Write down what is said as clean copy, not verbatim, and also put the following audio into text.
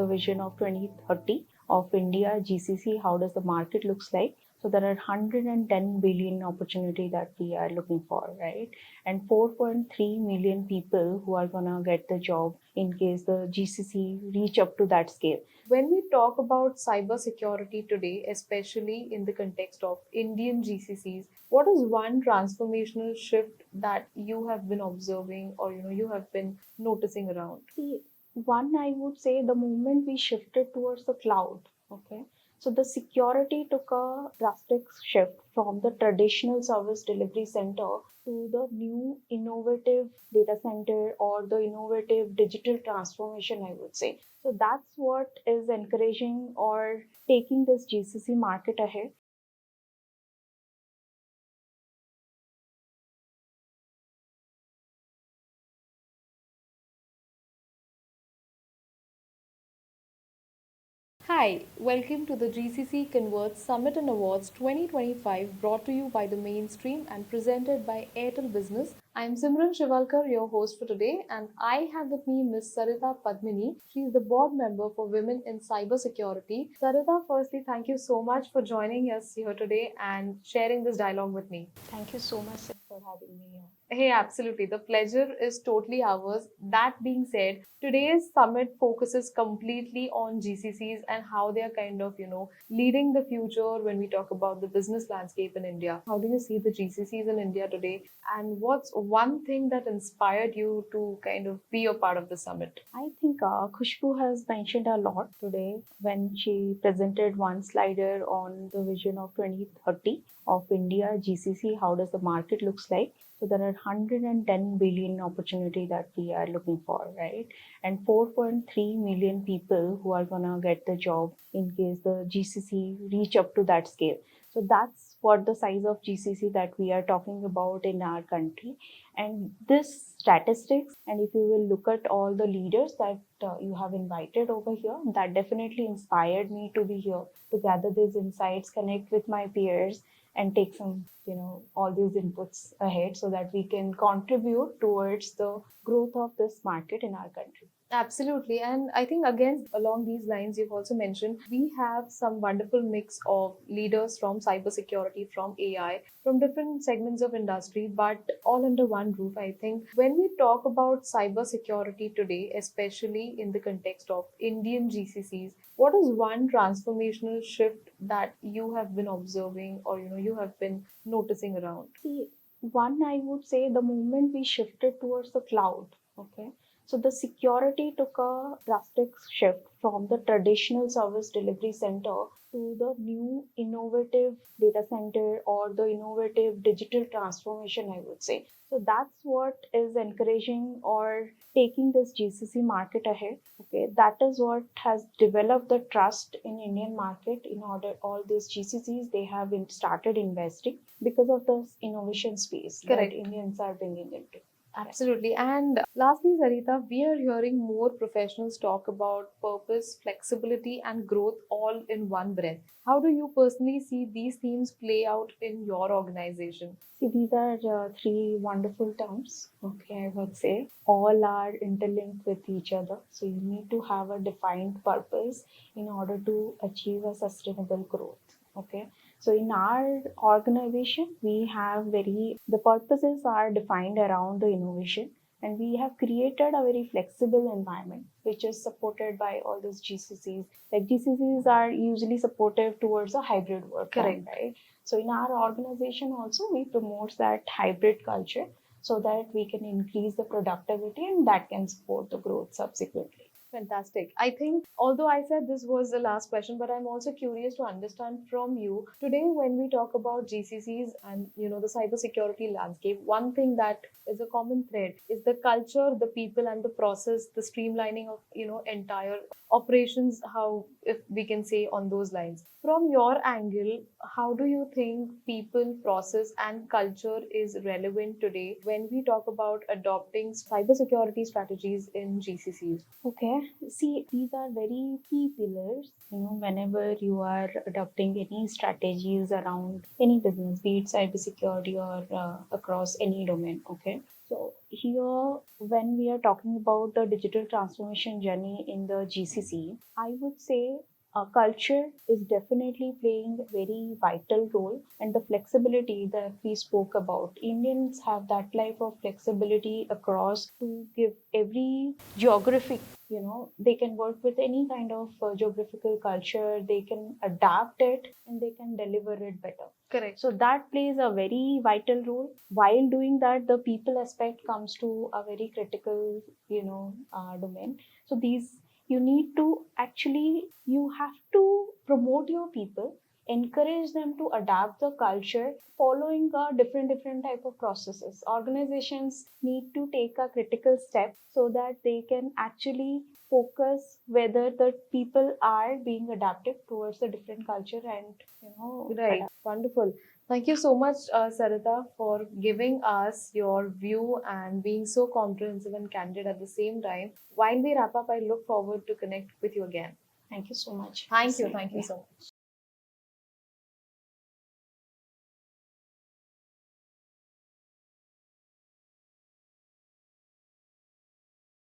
the vision of 2030 of India, GCC, how does the market looks like. So there are 110 billion opportunity that we are looking for, right? And 4.3 million people who are gonna get the job in case the GCC reach up to that scale. When we talk about cybersecurity today, especially in the context of Indian GCCs, what is one transformational shift that you have been observing or you have been noticing around? See, one, I would say the moment we shifted towards the cloud, okay, so the security took a drastic shift from the traditional service delivery center to the new innovative data center or the innovative digital transformation, I would say. So that's what is encouraging or taking this GCC market ahead. Hi, welcome to the GCC Converge Summit and Awards 2025 brought to you by the Mainstream and presented by Airtel Business. I am Simran Shiwalkar, your host for today, and I have with me Ms. Sarita Padmini. She is the board member for Women in Cybersecurity. Sarita, firstly, thank you so much for joining us here today and sharing this dialogue with me. Thank you so much for having me here. Hey, absolutely. The pleasure is totally ours. That being said, today's summit focuses completely on GCCs and how they are kind of, leading the future when we talk about the business landscape in India. How do you see the GCCs in India today? And what's one thing that inspired you to kind of be a part of the summit? I think Khushbu has mentioned a lot today when she presented one slider on the vision of 2030 of India, GCC, how does the market looks like. So there are 110 billion opportunity that we are looking for, right? And 4.3 million people who are gonna get the job in case the GCC reach up to that scale. So that's what the size of GCC that we are talking about in our country. And this statistics, and if you will look at all the leaders that you have invited over here, that definitely inspired me to be here to gather these insights, connect with my peers, and take some, all these inputs ahead so that we can contribute towards the growth of this market in our country. Absolutely. And I think, again, along these lines, you've also mentioned we have some wonderful mix of leaders from cybersecurity, from AI, from different segments of industry, but all under one roof. I think when we talk about cybersecurity today, especially in the context of Indian GCCs, what is one transformational shift that you have been observing or you have been noticing around? See, one, I would say the moment we shifted towards the cloud, okay, so the security took a drastic shift from the traditional service delivery center to the new innovative data center or the innovative digital transformation, I would say. So that's what is encouraging or taking this GCC market ahead. Okay, that is what has developed the trust in Indian market. In order, all these GCCs they have started investing because of the innovation space Correct. that Indians are bringing into. Absolutely. And lastly, Sarita, we are hearing more professionals talk about purpose, flexibility, and growth all in one breath. How do you personally see these themes play out in your organization? See, these are three wonderful terms. Okay, I would say all are interlinked with each other. So you need to have a defined purpose in order to achieve a sustainable growth. Okay, so in our organization, we have the purposes are defined around the innovation, and we have created a very flexible environment which is supported by all these GCCs. Like GCCs are usually supportive towards a hybrid work form, Correct. right? So in our organization also we promote that hybrid culture so that we can increase the productivity and that can support the growth subsequently. Fantastic. I think, although I said this was the last question, but I'm also curious to understand from you today when we talk about GCCs and the cybersecurity landscape. One thing that is a common thread is the culture, the people, and the process, the streamlining of entire operations. How, if we can say, on those lines. From your angle, how do you think people, process, and culture is relevant today when we talk about adopting cybersecurity strategies in GCCs? Okay, see, these are very key pillars. Whenever you are adopting any strategies around any business, be it cybersecurity or across any domain. Okay, So here, when we are talking about the digital transformation journey in the GCC, I would say culture is definitely playing a very vital role, and the flexibility that we spoke about. Indians have that type of flexibility across to give every geographic. They can work with any kind of geographical culture. They can adapt it and they can deliver it better. Correct. So that plays a very vital role. While doing that, the people aspect comes to a very critical, domain. So these you need to actually you have to promote your people, encourage them to adapt the culture, following a different type of processes. Organizations need to take a critical step so that they can actually focus whether the people are being adaptive towards the different culture and Right. Wonderful. Thank you so much, Sarita, for giving us your view and being so comprehensive and candid at the same time. While we wrap up, I look forward to connect with you again. Thank you so much. Thank you. Thank you so much.